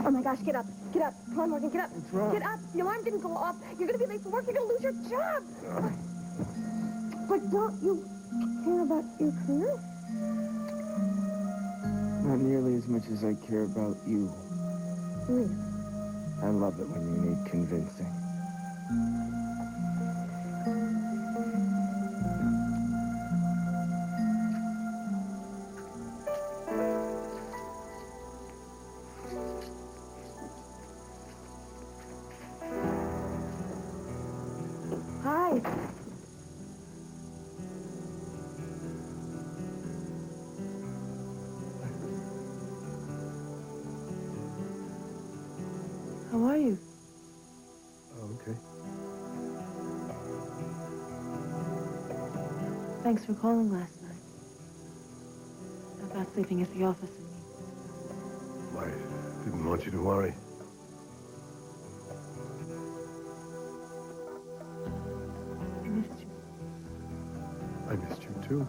Oh, my gosh, get up. Get up. Come on, Morgan, get up. What's wrong? Get up. The alarm didn't go off. You're going to be late for work. You're going to lose your job. But don't you care about your career? Not nearly as much as I care about you. Really? I love it when you need convincing. Hi. How are you? Oh, okay. Thanks for calling last night. About sleeping at the office, I mean. I didn't want you to worry. I missed you. I missed you too.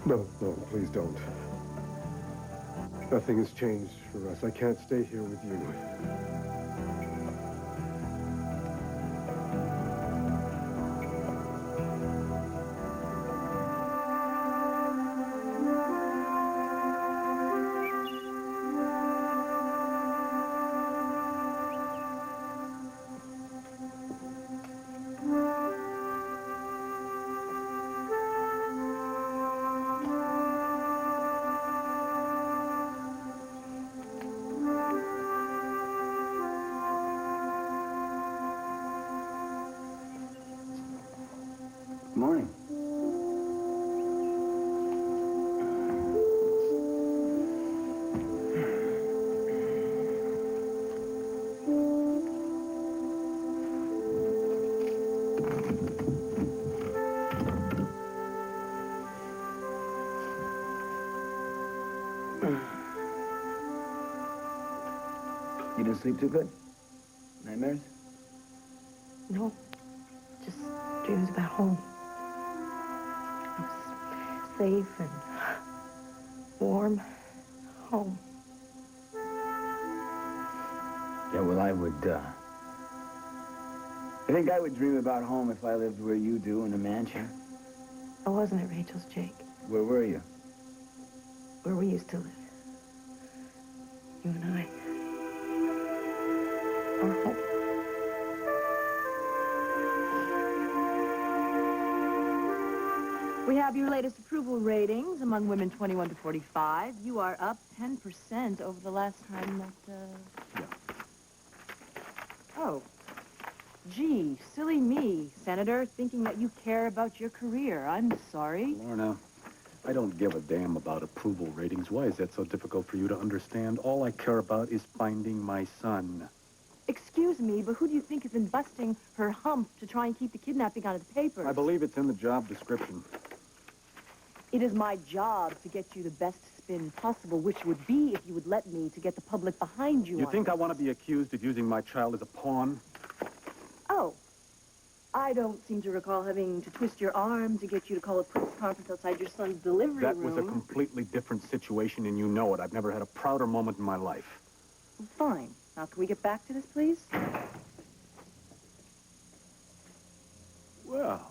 No, please don't. Nothing has changed for us. I can't stay here with you. Good morning. You didn't sleep too good? Nightmares? No. Just dreams about home. I was safe and warm. Home. Yeah, well, I think I would dream about home if I lived where you do, in a mansion. I wasn't at Rachel's, Jake. Where were you? Where we used to live. You and I. Our home. We have your latest approval ratings among women 21 to 45. You are up 10% over the last time that, Yeah. Oh. Gee, silly me, Senator, thinking that you care about your career. I'm sorry. Lorna, I don't give a damn about approval ratings. Why is that so difficult for you to understand? All I care about is finding my son. Excuse me, but who do you think has been busting her hump to try and keep the kidnapping out of the papers? I believe it's in the job description. It is my job to get you the best spin possible, which would be if you would let me to get the public behind you. You think I want to be accused of using my child as a pawn? Oh. I don't seem to recall having to twist your arm to get you to call a press conference outside your son's delivery room. That was a completely different situation, and you know it. I've never had a prouder moment in my life. Fine. Now, can we get back to this, please? Well,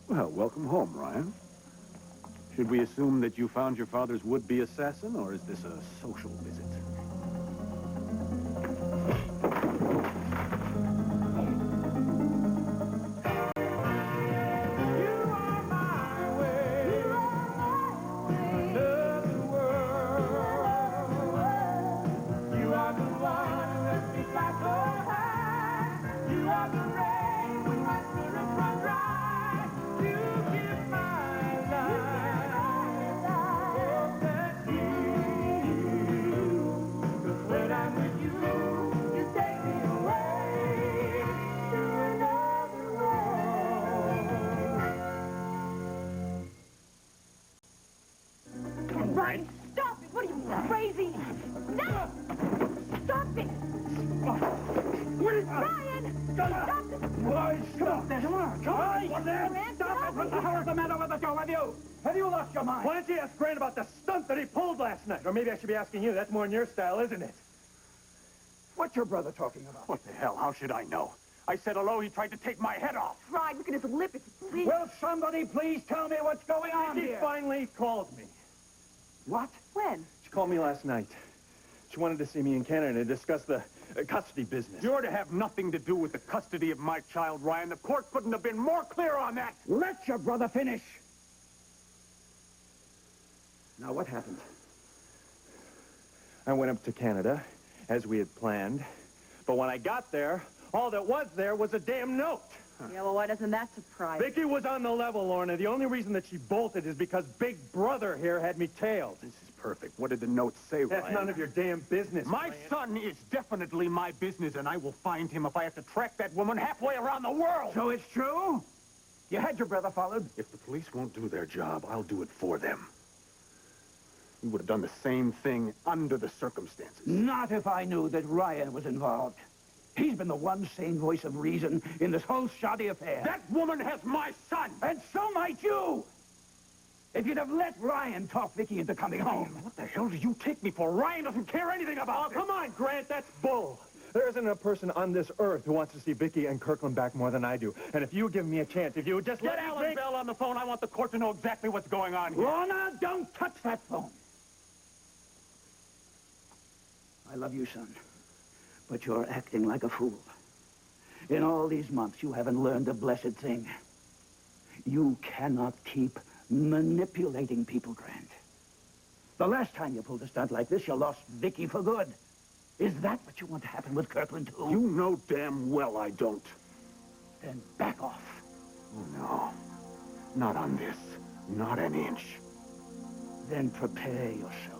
welcome home, Ryan. Should we assume that you found your father's would-be assassin, or is this a social visit? Have you lost your mind? Why don't you ask Grant about the stunt that he pulled last night? Or maybe I should be asking you. That's more in your style, isn't it? What's your brother talking about? What the hell? How should I know? I said hello, he tried to take my head off. Right, look at his lip. It's bleeding. Will somebody please tell me what's going on She here? finally called me. What? When? She called me last night. She wanted to see me in Canada to discuss the custody business. You're to have nothing to do with the custody of my child, Ryan. The court couldn't have been more clear on that. Let your brother finish. Now, what happened? I went up to Canada, as we had planned. But when I got there, all that was there was a damn note. Yeah, well, why doesn't that surprise? Vicky was on the level, Lorna. The only reason that she bolted is because Big Brother here had me tailed. This is perfect. What did the note say, That's Ryan? none of your damn business, My Ryan. son is definitely my business, and I will find him if I have to track that woman halfway around the world. So it's true? You had your brother followed? If the police won't do their job, I'll do it for them. You would have done the same thing under the circumstances. Not if I knew that Ryan was involved. He's been the one sane voice of reason in this whole shoddy affair. That woman has my son! And so might you! If you'd have let Ryan talk Vicky into coming home. What the hell do you take me for? Ryan doesn't care anything about this. Come on, Grant, that's bull. There isn't a person on this earth who wants to see Vicky and Kirkland back more than I do. And if you would give me a chance, if you would just Get let me Alan think... Bell on the phone. I want the court to know exactly what's going on here. Lorna, don't touch that phone. I love you, son. But you're acting like a fool. In all these months, you haven't learned a blessed thing. You cannot keep manipulating people, Grant. The last time you pulled a stunt like this, you lost Vicky for good. Is that what you want to happen with Kirkland, too? You know damn well I don't. Then back off. Oh, no. Not on this. Not an inch. Then prepare yourself.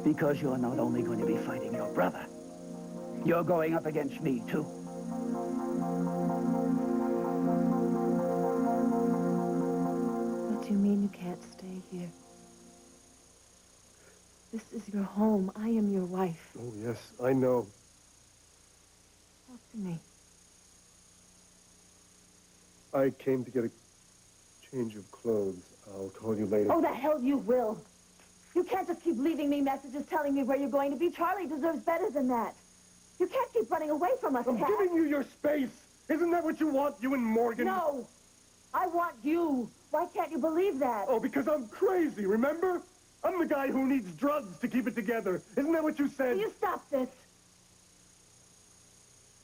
Because you're not only going to be fighting your brother, you're going up against me, too. What do you mean you can't stay here? This is your home. I am your wife. Oh, yes, I know. Talk to me. I came to get a change of clothes. I'll call you later. Oh, the hell you will. You can't just keep leaving me messages telling me where you're going to be. Charlie deserves better than that. You can't keep running away from us, I'm Kat. giving you your space. Isn't that what you want, you and Morgan? No. I want you. Why can't you believe that? Oh, because I'm crazy, remember? I'm the guy who needs drugs to keep it together. Isn't that what you said? Will you stop this?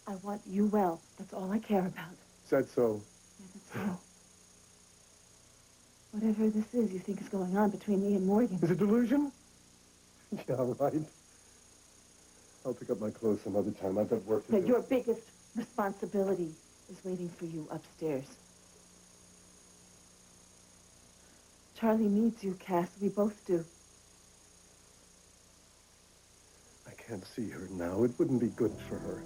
I want you well. That's all I care about. Said so. Yeah, that's all. Whatever this is you think is going on between me and Morgan. Is it delusion? Yeah, right. I'll pick up my clothes some other time. I've got work to Yeah, do. your biggest responsibility is waiting for you upstairs. Charlie needs you, Cass. We both do. I can't see her now. It wouldn't be good for her.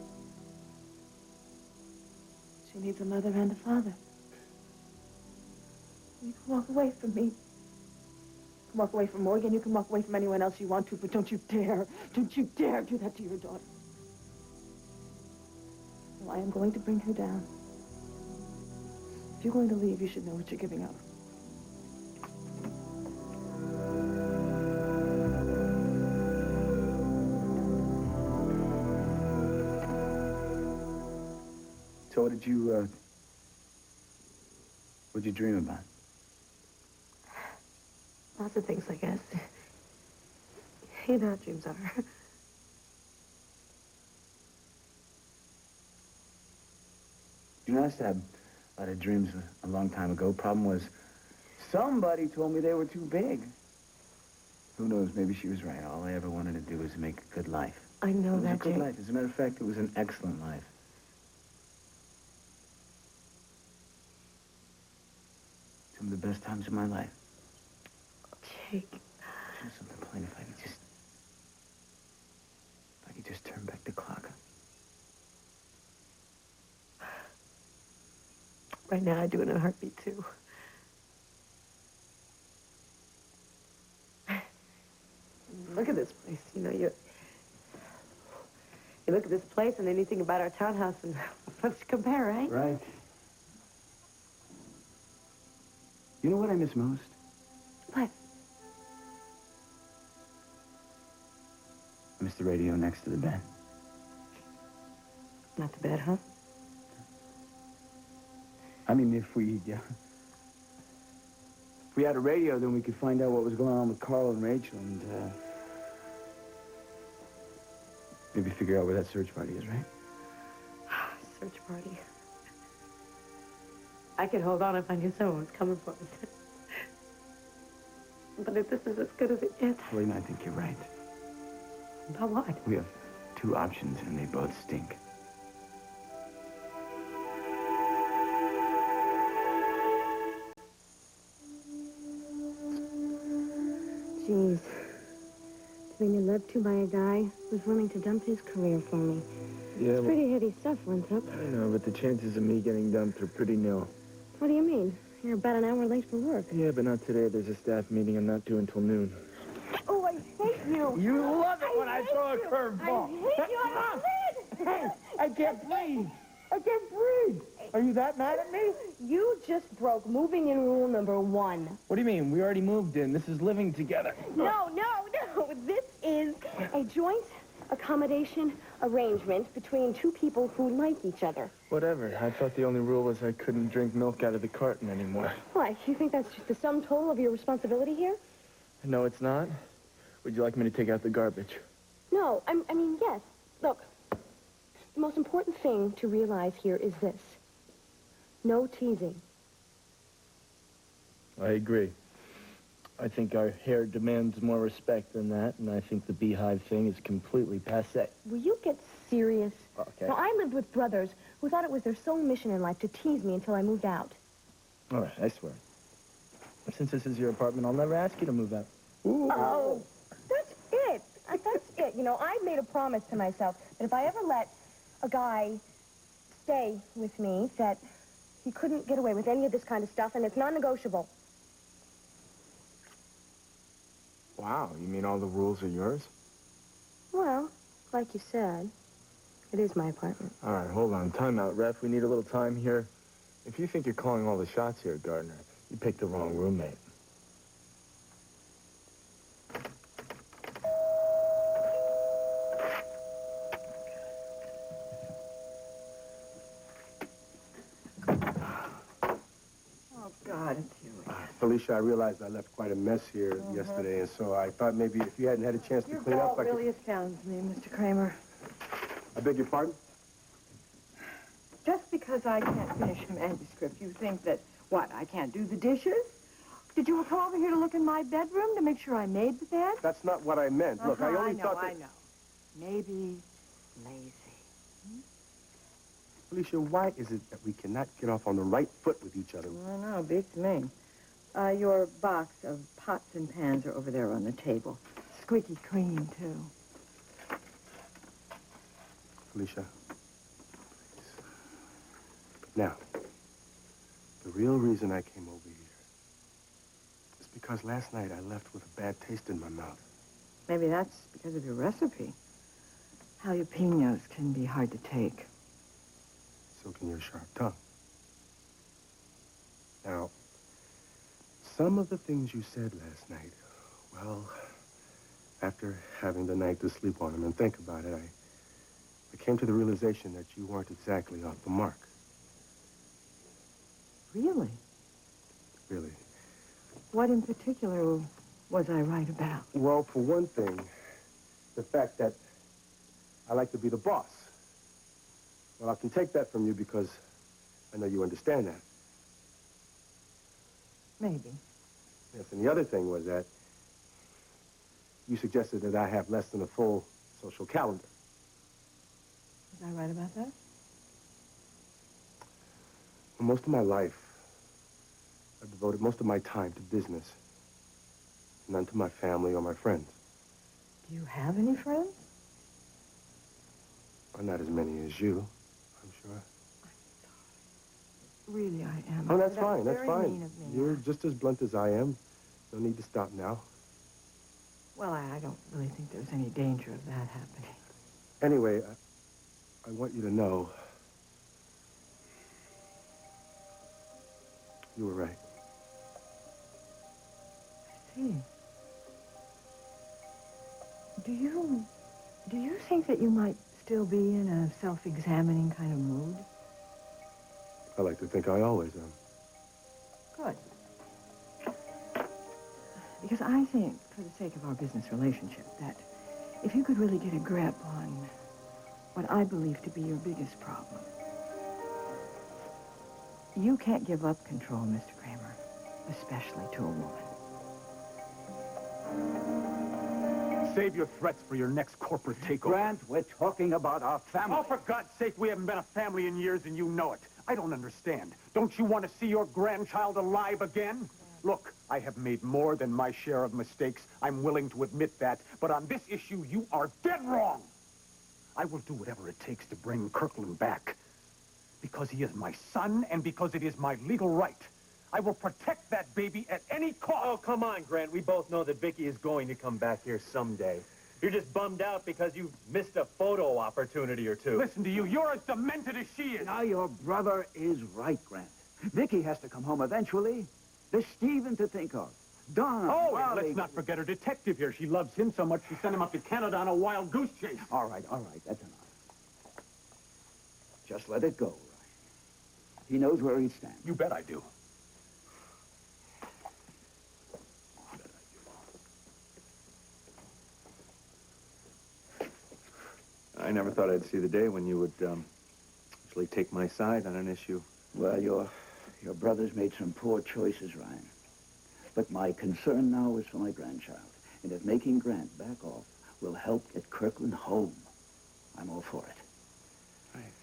She needs a mother and a father. You can walk away from me. You can walk away from Morgan. You can walk away from anyone else you want to, but don't you dare do that to your daughter. Well, I am going to bring her down. If you're going to leave, you should know what you're giving up. So what'd you dream about? Lots of things, I guess. You know how dreams are. You know, I used to have a lot of dreams a long time ago. Problem was, somebody told me they were too big. Who knows, maybe she was right. All I ever wanted to do was make a good life. I know It was a that, good Jake. life. As a matter of fact, it was an excellent life. Some of the best times of my life. Jake. Just something plain, if I could just turn back the clock. Right now, I do it in a heartbeat, too. Look at this place. You know, you look at this place and anything about our townhouse and let's compare, right? Right. You know what I miss most? Notice the radio next to the bed? Not the bed, huh? I mean, if we had a radio, then we could find out what was going on with Carl and Rachel and, maybe figure out where that search party is, right? Search party. I could hold on if I knew someone was coming for us. But if this is as good as it gets... Lena, I think you're right. About what? We have two options, and they both stink. Jeez. To be lied to by a guy who's willing to dump his career for me. Yeah, It's pretty heavy stuff, Winthrop. I know, but the chances of me getting dumped are pretty nil. What do you mean? You're about an hour late for work. Yeah, but not today. There's a staff meeting I'm not due until noon. Oh, I hate you. You love it when I throw a curveball. I hate you. I Hey, I can't breathe. I can't breathe. Are you that mad at me? You just broke moving in rule number 1. What do you mean? We already moved in. This is living together. No. This is a joint accommodation arrangement between two people who like each other. Whatever. I thought the only rule was I couldn't drink milk out of the carton anymore. Why, you think that's just the sum total of your responsibility here? No, it's not. Would you like me to take out the garbage? No, I mean, yes. Look, the most important thing to realize here is this. No teasing. I agree. I think our hair demands more respect than that, and I think the beehive thing is completely passé. Will you get serious? Okay. Now, I lived with brothers who thought it was their sole mission in life to tease me until I moved out. All right, I swear. Since this is your apartment, I'll never ask you to move out. Ooh. Oh, that's it. That's it. You know, I made a promise to myself that if I ever let a guy stay with me, that he couldn't get away with any of this kind of stuff, and it's non-negotiable. Wow, you mean all the rules are yours? Well, like you said, it is my apartment. All right, hold on. Time out, ref. We need a little time here. If you think you're calling all the shots here, Gardner, you picked the wrong roommate. Oh, God, it's you. Felicia, I realized I left quite a mess here yesterday, and so I thought maybe if you hadn't had a chance to Your clean up, fault I could... really astounds me, Mr. Kramer. I beg your pardon? Just because I can't finish a manuscript, you think that, what, I can't do the dishes? Did you come over here to look in my bedroom to make sure I made the bed? That's not what I meant. Look, I only know, thought that... I know. Maybe lazy. Felicia, why is it that we cannot get off on the right foot with each other? I know, beats me. Your box of pots and pans are over there on the table. Squeaky clean, too. Felicia, please. Now, the real reason I came over here is because last night I left with a bad taste in my mouth. Maybe that's because of your recipe. Jalapenos can be hard to take. So can your sharp tongue. Now, some of the things you said last night, well, after having the night to sleep on them and think about it, I came to the realization that you weren't exactly off the mark. Really? Really. What in particular was I right about? Well, for one thing, the fact that I like to be the boss. Well, I can take that from you because I know you understand that. Maybe. Yes, and the other thing was that you suggested that I have less than a full social calendar. Was I right about that? For most of my life, I've devoted most of my time to business, none to my family or my friends. Do you have any friends? Or not as many as you, I'm sure. Really, I am. Oh, that's fine, that's very fine. mean of me. You're just as blunt as I am. No need to stop now. Well, I don't really think there's any danger of that happening. Anyway, I want you to know you were right. I see. Do Do you think that you might still be in a self-examining kind of mood? I like to think I always am. Good. Because I think, for the sake of our business relationship, that if you could really get a grip on what I believe to be your biggest problem, you can't give up control, Mr. Kramer, especially to a woman. Save your threats for your next corporate takeover. Grant, we're talking about our family. Oh, for God's sake, we haven't been a family in years and you know it. I don't understand. Don't you want to see your grandchild alive again? Look, I have made more than my share of mistakes. I'm willing to admit that. But on this issue, you are dead wrong. I will do whatever it takes to bring Kirkland back. Because he is my son and because it is my legal right. I will protect that baby at any cost. Oh, come on, Grant. We both know that Vicky is going to come back here someday. You're just bummed out because you missed a photo opportunity or two. Listen to you. You're as demented as she is. Now, your brother is right, Grant. Vicky has to come home eventually. There's Stephen to think of. Donna, Oh, and Wally. let's not forget her detective here. She loves him so much she sent him up to Canada on a wild goose chase. All right, that's enough. Just let it go, Ryan. He knows where he stands. You bet I do. I never thought I'd see the day when you would actually take my side on an issue. Well, your brother's made some poor choices, Ryan. But my concern now is for my grandchild. And if making Grant back off will help get Kirkland home, I'm all for it. Right.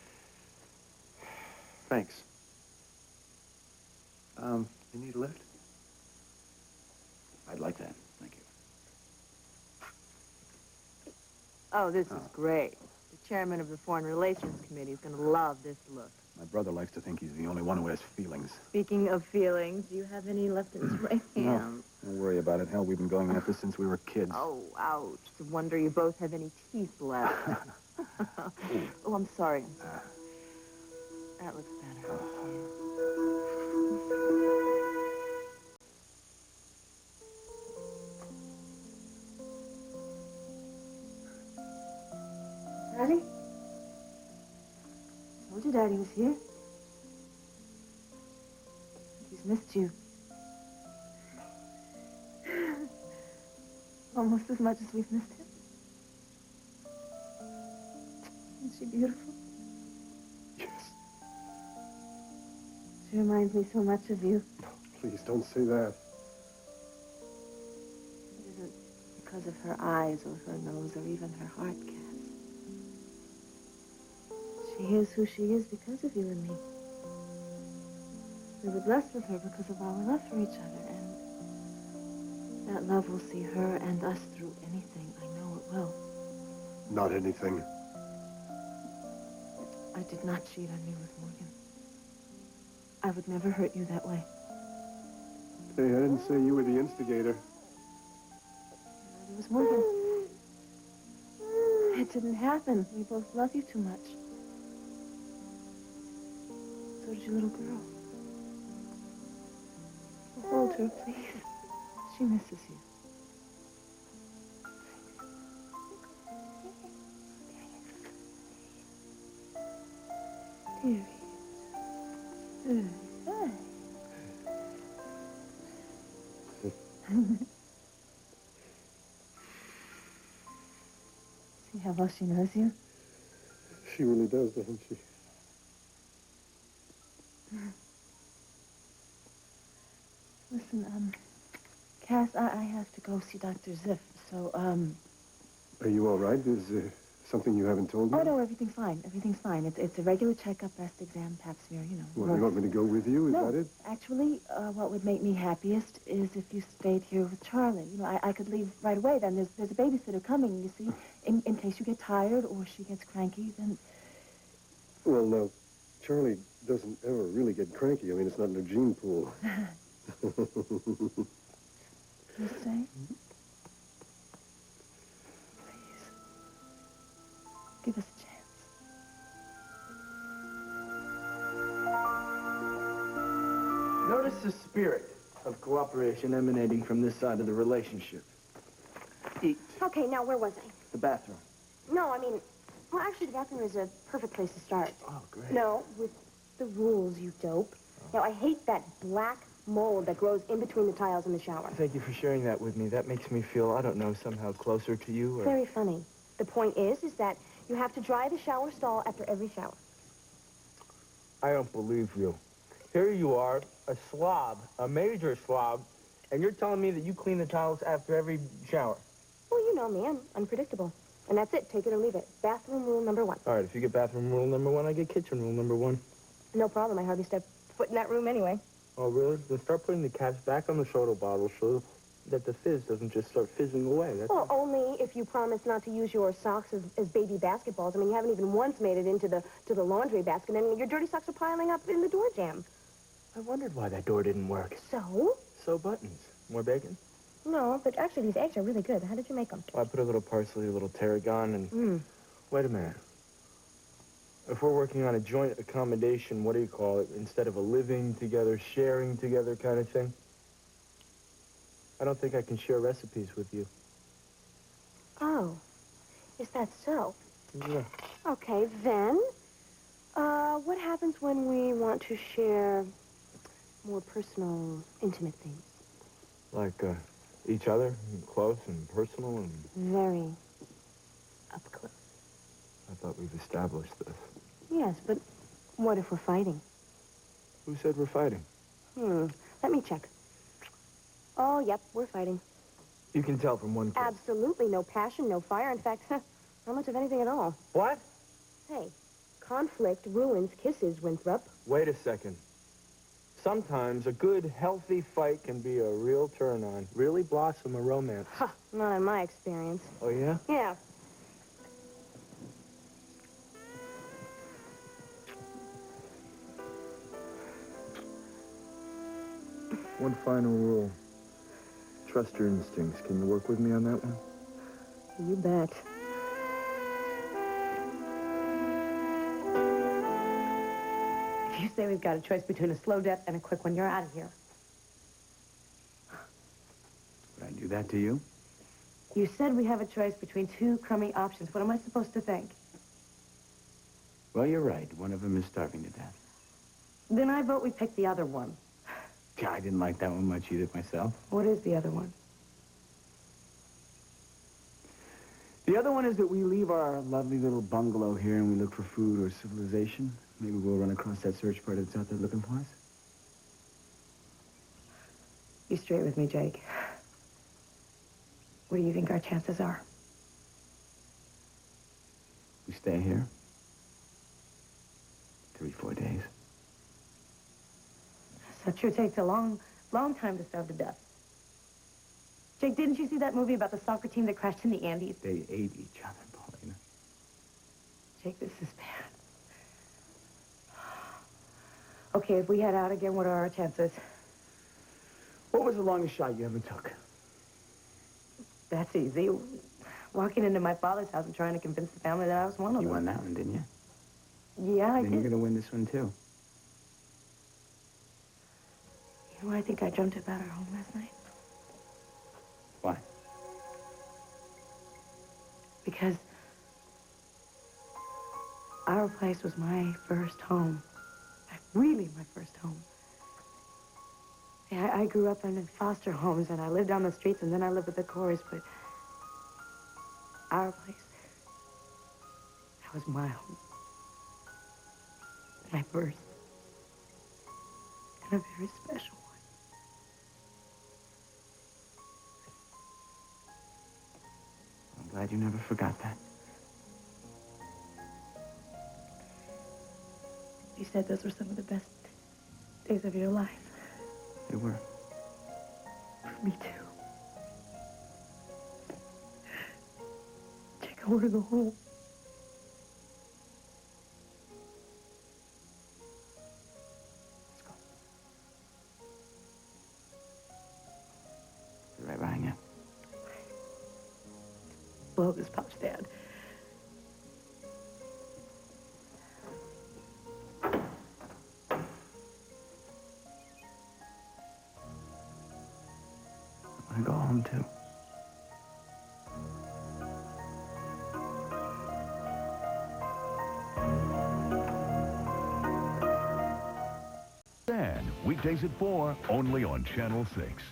Thanks. You need a lift? I'd like that. Thank you. Oh, this is great. The chairman of the Foreign Relations Committee is going to love this look. My brother likes to think he's the only one who has feelings. Speaking of feelings, do you have any left in this right hand? No, don't worry about it. Hell, we've been going at this since we were kids. Oh, ouch. It's a wonder you both have any teeth left. Oh, I'm sorry. That looks better. Daddy? Told you Daddy was here. He's missed you. Almost as much as we've missed him. Isn't she beautiful? Yes. She reminds me so much of you. No, please, don't say that. It isn't because of her eyes or her nose or even her heart, Cass. She is who she is because of you and me. We were blessed with her because of our love for each other, and that love will see her and us through anything. I know it will. Not anything. I did not cheat on you with Morgan. I would never hurt you that way. Hey, I didn't say you were the instigator. It was Morgan. It didn't happen. We both love you too much. So did your little girl. Hold her, please. She misses you. Dear. See how well she knows you? She really does, doesn't she? Listen, Cass, I have to go see Dr. Ziff, so, Are you all right? Is there something you haven't told me? Oh, no, everything's fine. Everything's fine. It's a regular checkup, breast exam, pap smear, you know. Well, you want me to go with you? Is No, that it? actually, what would make me happiest is if you stayed here with Charlie. You know, I could leave right away then. There's a babysitter coming, you see. In case you get tired or she gets cranky, then... Well, no, Charlie doesn't ever really get cranky. I mean, it's not in a gene pool. You say? Please. Give us a chance. Notice the spirit of cooperation emanating from this side of the relationship. Eat. Okay, now where was I? The bathroom. No, I mean, well, actually, the bathroom is a perfect place to start. Oh, great. No, with the rules, you dope. Now, I hate that black mold that grows in between the tiles in the shower. Thank you for sharing that with me. That makes me feel, I don't know, somehow closer to you. Or... Very funny. The point is that you have to dry the shower stall after every shower. I don't believe you. Here you are, a slob, a major slob, and you're telling me that you clean the tiles after every shower. Well, you know me. I'm unpredictable. And that's it. Take it or leave it. Bathroom rule number 1. All right, if you get bathroom rule number 1, I get kitchen rule number 1. No problem. I hardly step foot in that room anyway. Oh, really? Then start putting the caps back on the soda bottle so that the fizz doesn't just start fizzing away. That's Well, only if you promise not to use your socks as baby basketballs. I mean, you haven't even once made it into the laundry basket, and your dirty socks are piling up in the door jamb. I wondered why that door didn't work. So? So buttons. More bacon? No, but actually these eggs are really good. How did you make them? Well, I put a little parsley, a little tarragon, and... Wait a minute. If we're working on a joint accommodation, what do you call it? Instead of a living together, sharing together kind of thing? I don't think I can share recipes with you. Oh, is that so? Yeah. Okay, then, what happens when we want to share more personal, intimate things? Like, each other, and close and personal and... Very up close. I thought we've established this. Yes, but what if we're fighting? Who said we're fighting? Let me check. Oh, yep, we're fighting. You can tell from one kiss. Absolutely no passion, no fire. In fact, not much of anything at all. What? Hey, conflict ruins kisses, Winthrop. Wait a second. Sometimes a good, healthy fight can be a real turn-on. Really blossom a romance. Huh, not in my experience. Oh, yeah? Yeah. One final rule. Trust your instincts. Can you work with me on that one? You bet. If you say we've got a choice between a slow death and a quick one, you're out of here. Would I do that to you? You said we have a choice between 2 crummy options. What am I supposed to think? Well, you're right. One of them is starving to death. Then I vote we pick the other one. Yeah, I didn't like that one much either myself. What is the other one? The other one is that we leave our lovely little bungalow here and we look for food or civilization. Maybe we'll run across that search party that's out there looking for us. You straight with me, Jake. What do you think our chances are? We stay here. 3-4 days. That sure takes a long time to starve to death. Jake, didn't you see that movie about the soccer team that crashed in the Andes? They ate each other, Paulina. Jake, this is bad. Okay, if we head out again, what are our chances? What was the longest shot you ever took? That's easy. Walking into my father's house and trying to convince the family that I was one of them. You won that one, didn't you? Yeah, I Then did. you're gonna win this one, too. You know, I think I dreamt about our home last night. Why? Because our place was my first home. Really my first home. Yeah, I grew up in foster homes, and I lived on the streets, and then I lived with the Corys, but our place, that was my home. My first. And a very special one. I'm glad you never forgot that. You said those were some of the best days of your life. They were. For me, too. Jake, I want to go home. Let's go. Be right behind you. Blow this pouch, Dad. I go home, too. Man, weekdays at 4, only on Channel 6.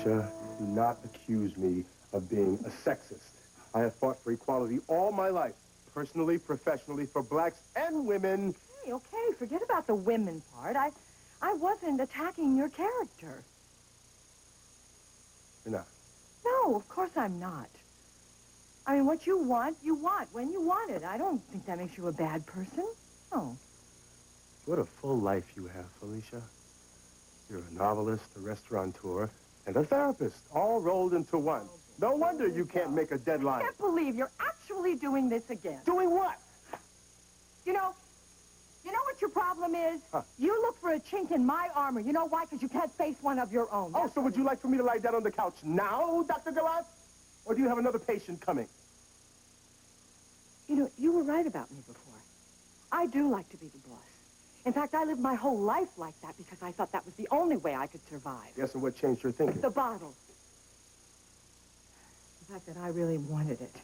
Felicia, do not accuse me of being a sexist. I have fought for equality all my life, personally, professionally, for blacks and women. Hey, okay, forget about the women part. I wasn't attacking your character. You're not. No, of course I'm not. I mean, what you want, when you want it. I don't think that makes you a bad person. No. What a full life you have, Felicia. You're a novelist, a restaurateur, and a therapist, all rolled into one. No wonder you can't make a deadline. I can't believe you're actually doing this again. Doing what? You know what your problem is? Huh. You look for a chink in my armor. You know why? Because you can't face one of your own. Oh, so would you like for me to lie down on the couch now, Dr. Gallant? Or do you have another patient coming? You know, you were right about me before. I do like to be the boss. In fact, I lived my whole life like that because I thought that was the only way I could survive. Yes, and what changed your thinking? The bottle. The fact that I really wanted it.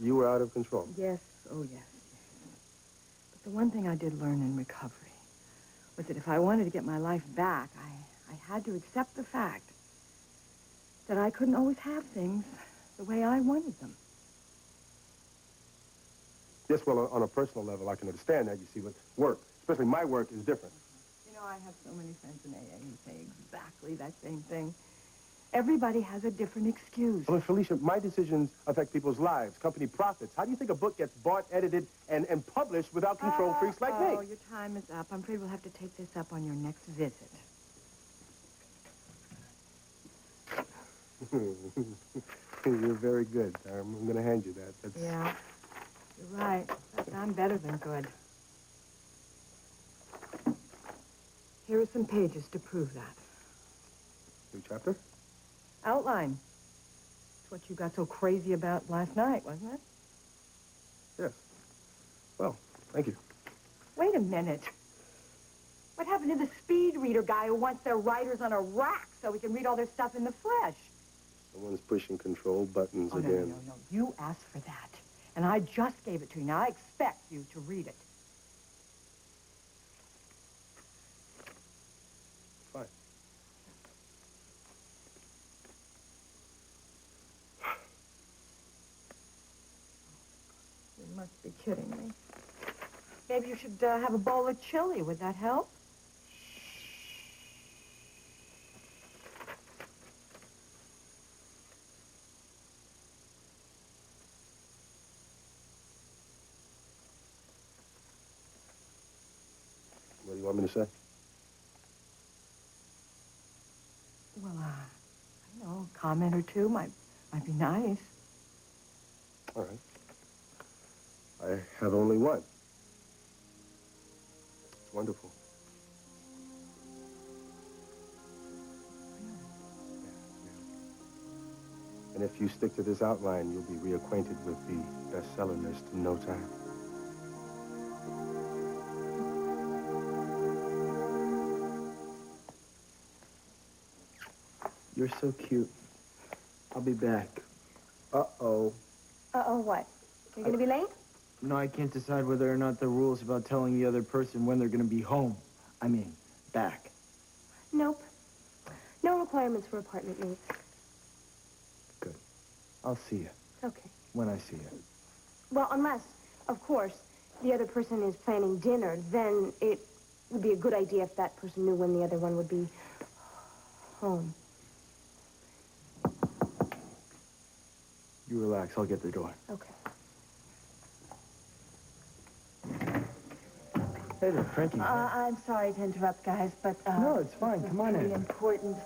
You were out of control. Yes, oh yes. But the one thing I did learn in recovery was that if I wanted to get my life back, I had to accept the fact that I couldn't always have things the way I wanted them. Yes, well, on a personal level, I can understand that, you see, but work, especially my work, is different. You know, I have so many friends in AA who say exactly that same thing. Everybody has a different excuse. Well, Felicia, my decisions affect people's lives, company profits. How do you think a book gets bought, edited, and published without control freaks like me? Oh, your time is up. I'm afraid we'll have to take this up on your next visit. You're very good. I'm going to hand you that. That's... Yeah, you're right. But I'm better than good. Here are some pages to prove that. New chapter? Outline. It's what you got so crazy about last night, wasn't it? Yes. Well, thank you. Wait a minute. What happened to the speed reader guy who wants their writers on a rack so we can read all their stuff in the flesh? Someone's pushing control buttons Oh, again. No. You asked for that. And I just gave it to you. Now, I expect you to read it. Fine. You must be kidding me. Maybe you should have a bowl of chili. Would that help? What do you want me to say? Well, I don't know, a comment or two might be nice. All right. I have only one. It's wonderful. Yeah. And if you stick to this outline, you'll be reacquainted with the bestseller list in no time. You're so cute. I'll be back. Uh-oh. Uh-oh, what? You're going to be late? No, I can't decide whether or not there are rules about telling the other person when they're going to be home. I mean, back. Nope. No requirements for apartment mates. Good. I'll see you. Okay. When I see you. Well, unless, of course, the other person is planning dinner, then it would be a good idea if that person knew when the other one would be home. You relax. I'll get the door. Okay. Hey there, Frankie. I'm sorry to interrupt, guys, but, No, it's fine. Come on pretty in. important.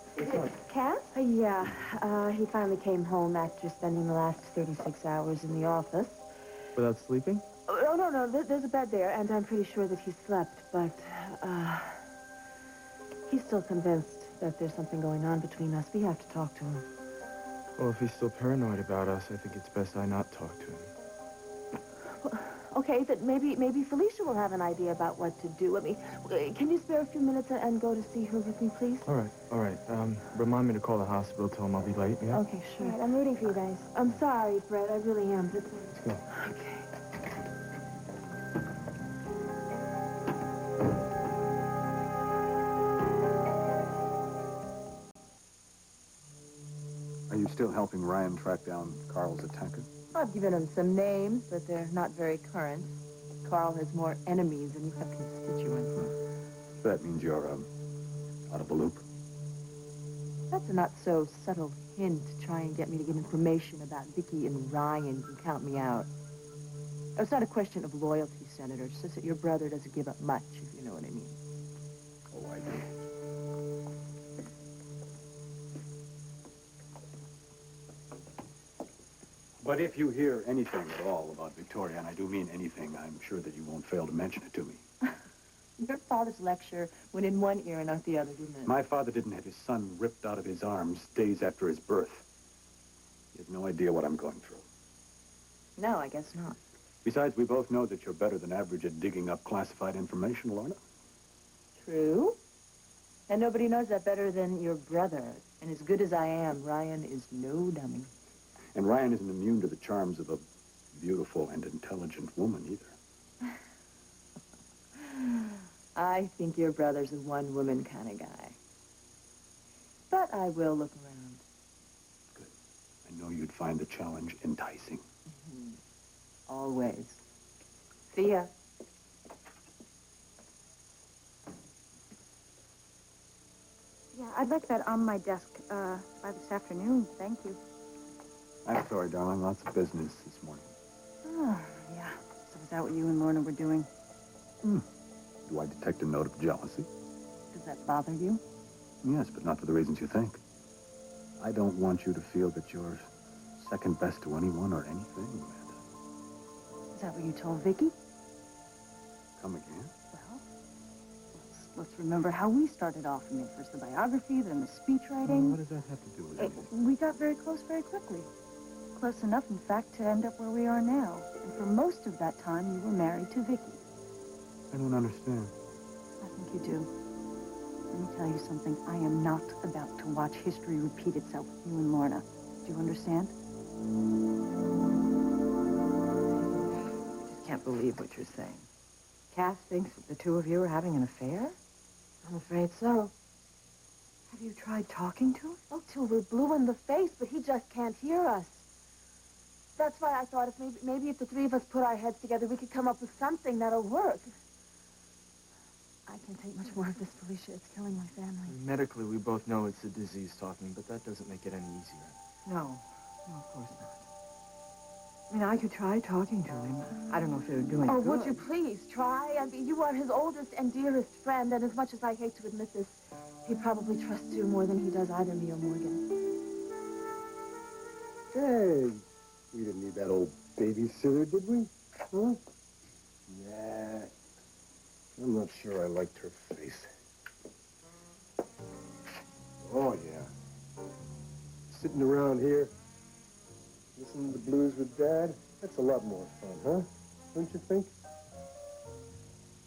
Cass? Yeah, he finally came home after spending the last 36 hours in the office. Without sleeping? Oh, no, there's a bed there, and I'm pretty sure that he slept, but, he's still convinced that there's something going on between us. We have to talk to him. Well, if he's still paranoid about us, I think it's best I not talk to him. Well, okay, that maybe Felicia will have an idea about what to do. I mean, can you spare a few minutes and go to see her with me, please? All right. Remind me to call the hospital, tell him I'll be late, yeah? Okay, sure. All right, I'm rooting for you guys. I'm sorry, Brett, I really am. But... Let's go. Okay. Are you still helping Ryan track down Carl's attacker? I've given him some names, but they're not very current. Carl has more enemies than you have constituents. So that means you're, out of the loop? That's a not-so-subtle hint to try and get me to give information about Vicky and Ryan. You can count me out. It's not a question of loyalty, Senator. It's just that your brother doesn't give up much, if you know what I mean. Oh, I do. But if you hear anything at all about Victoria, and I do mean anything, I'm sure that you won't fail to mention it to me. Your father's lecture went in one ear and out the other, didn't it? My father didn't have his son ripped out of his arms days after his birth. You have no idea what I'm going through. No, I guess not. Besides, we both know that you're better than average at digging up classified information, Lorna. True. And nobody knows that better than your brother. And as good as I am, Ryan is no dummy. And Ryan isn't immune to the charms of a beautiful and intelligent woman, either. I think your brother's a one-woman kind of guy. But I will look around. Good. I know you'd find the challenge enticing. Mm-hmm. Always. See ya. Yeah, I'd like that on my desk by this afternoon. Thank you. I'm sorry, darling. Lots of business this morning. Oh, yeah. So is that what you and Lorna were doing? Do I detect a note of jealousy? Does that bother you? Yes, but not for the reasons you think. I don't want you to feel that you're second best to anyone or anything, Amanda. Is that what you told Vicky? Come again? Well, let's remember how we started off. I mean, first the biography, then the speech writing. What does that have to do with anything? We got very close very quickly. Close enough, in fact, to end up where we are now. And for most of that time, you were married to Vicky. I don't understand. I think you do. Let me tell you something. I am not about to watch history repeat itself with you and Lorna. Do you understand? I just can't believe what you're saying. Cass thinks that the two of you are having an affair? I'm afraid so. Have you tried talking to him? Oh, till we're blue in the face, but he just can't hear us. That's why I thought if maybe if the three of us put our heads together, we could come up with something that'll work. I can't take much more of this, Felicia. It's killing my family. Medically, we both know it's the disease talking, but that doesn't make it any easier. No, of course not. I mean, I could try talking to him. I don't know if it would do any Oh, good. would you please try? I mean, you are his oldest and dearest friend, and as much as I hate to admit this, he probably trusts you more than he does either me or Morgan. Hey, we didn't need that old babysitter, did we? Huh? Yeah. I'm not sure I liked her face. Oh, yeah. Sitting around here, listening to the blues with Dad, that's a lot more fun, huh? Don't you think?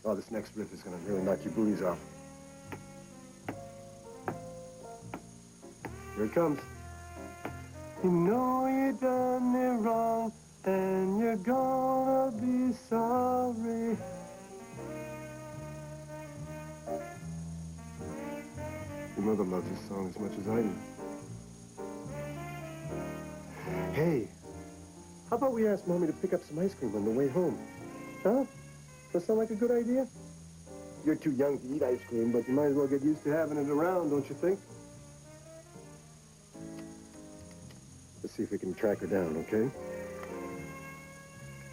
Oh, this next riff is going to really knock your booties off. Here it comes. You know you done me wrong, And you're gonna be sorry. Your mother loves this song as much as I do. Hey, how about we ask Mommy to pick up some ice cream on the way home? Huh? Does that sound like a good idea? You're too young to eat ice cream, but you might as well get used to having it around, don't you think? Let's see if we can track her down, okay?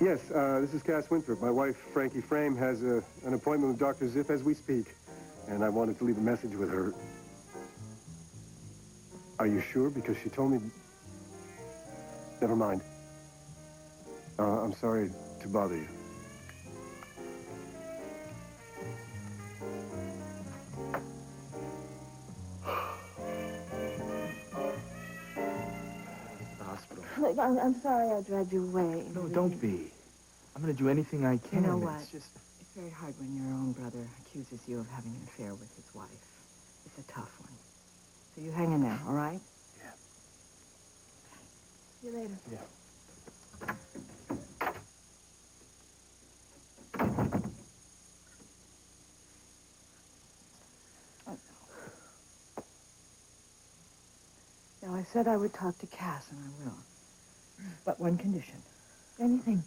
Yes, this is Cass Winthrop. My wife, Frankie Frame, has an appointment with Dr. Ziff as we speak, and I wanted to leave a message with her. Are you sure? Because she told me... Never mind. I'm sorry to bother you. The hospital. Look, I'm sorry I dragged you away. No, don't be. I'm going to do anything I can. You know what? It's just... It's very hard when your own brother accuses you of having an affair with his wife. It's a tough one. So you hang in there, all right? Yeah. See you later. Yeah. Now, I said I would talk to Cass, and I will. But one condition. Anything.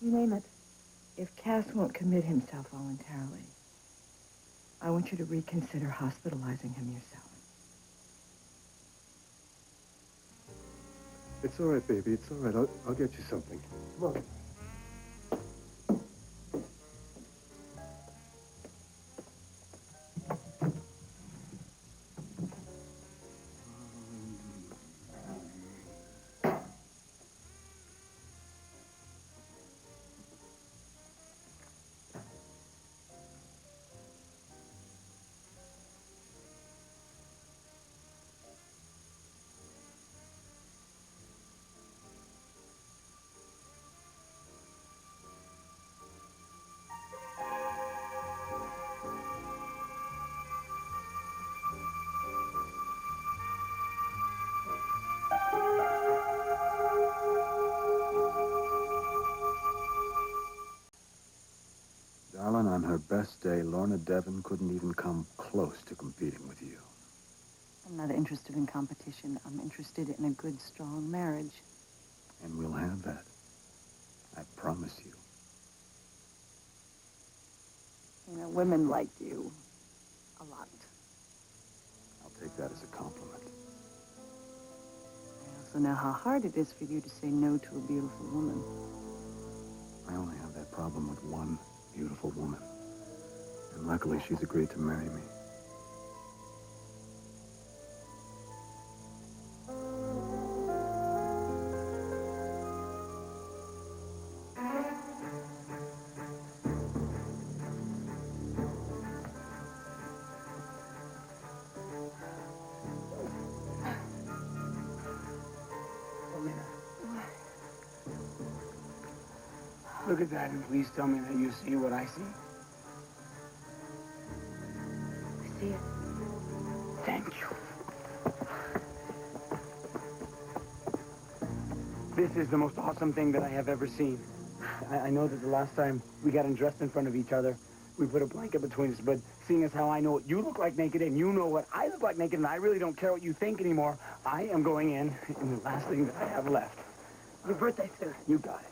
You name it. If Cass won't commit himself voluntarily, I want you to reconsider hospitalizing him yourself. It's all right, baby. It's all right. I'll get you something. Come on. Darling, on her best day, Lorna Devon couldn't even come close to competing with you. I'm not interested in competition. I'm interested in a good, strong marriage. And we'll have that. I promise you. You know, women like you a lot. I'll take that as a compliment. I also know how hard it is for you to say no to a beautiful woman. I only have that problem with one beautiful woman. And luckily, she's agreed to marry me. Look at that and please tell me that you see what I see. I see it. Thank you. This is the most awesome thing that I have ever seen. I know that the last time we got undressed in front of each other, we put a blanket between us, but seeing as how I know what you look like naked and you know what I look like naked and I really don't care what you think anymore, I am going in the last thing that I have left. Your birthday suit. You got it.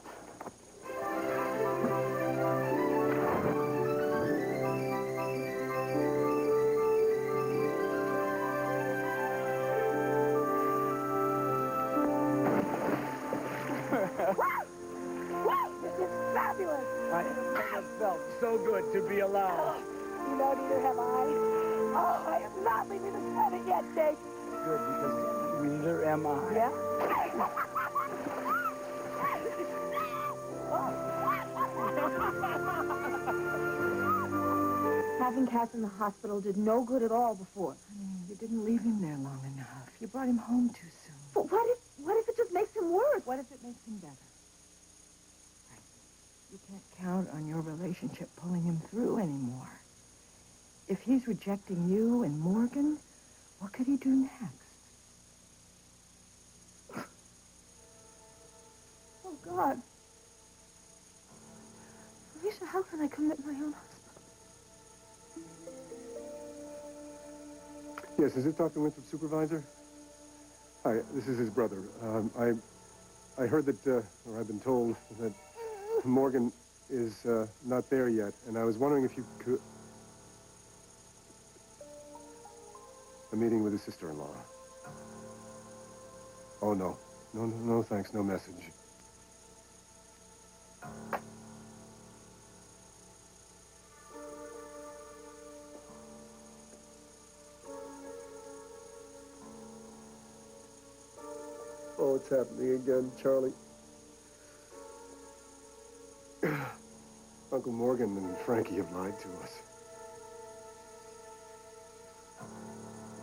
This is fabulous. I have felt so good to be alive. You know, neither have I. Oh, I am not leaving this planet yet, Jake. Good, because neither am I. Yeah? Having Cass in the hospital did no good at all before. You didn't leave him there long enough. You brought him home too soon. But what if it just makes him worse? What if it makes him better? Right. You can't count on your relationship pulling him through anymore. If he's rejecting you and Morgan, what could he do next? Oh, God. how can I commit my own husband? Yes, is this Dr. Winthrop's supervisor? Hi, this is his brother. I heard that, or I've been told that Morgan is not there yet, and I was wondering if you could... A meeting with his sister-in-law. Oh, no. No, thanks. No message. Oh, it's happening again, Charlie. Uncle Morgan and Frankie have lied to us.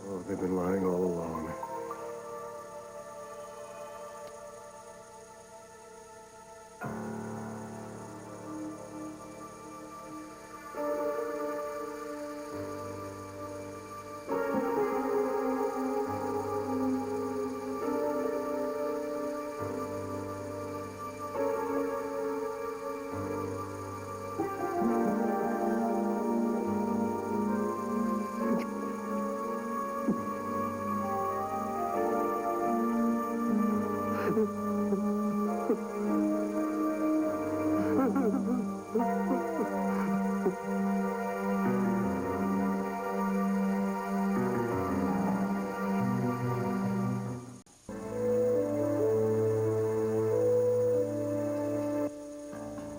Oh, they've been lying all along.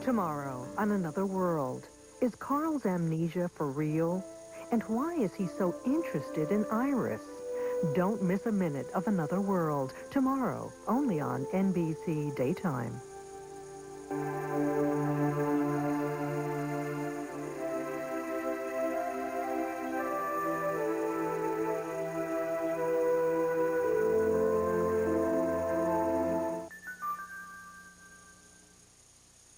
Tomorrow, on Another World, is Carl's amnesia for real? And why is he so interested in Iris? Don't miss a minute of Another World, tomorrow, only on NBC Daytime.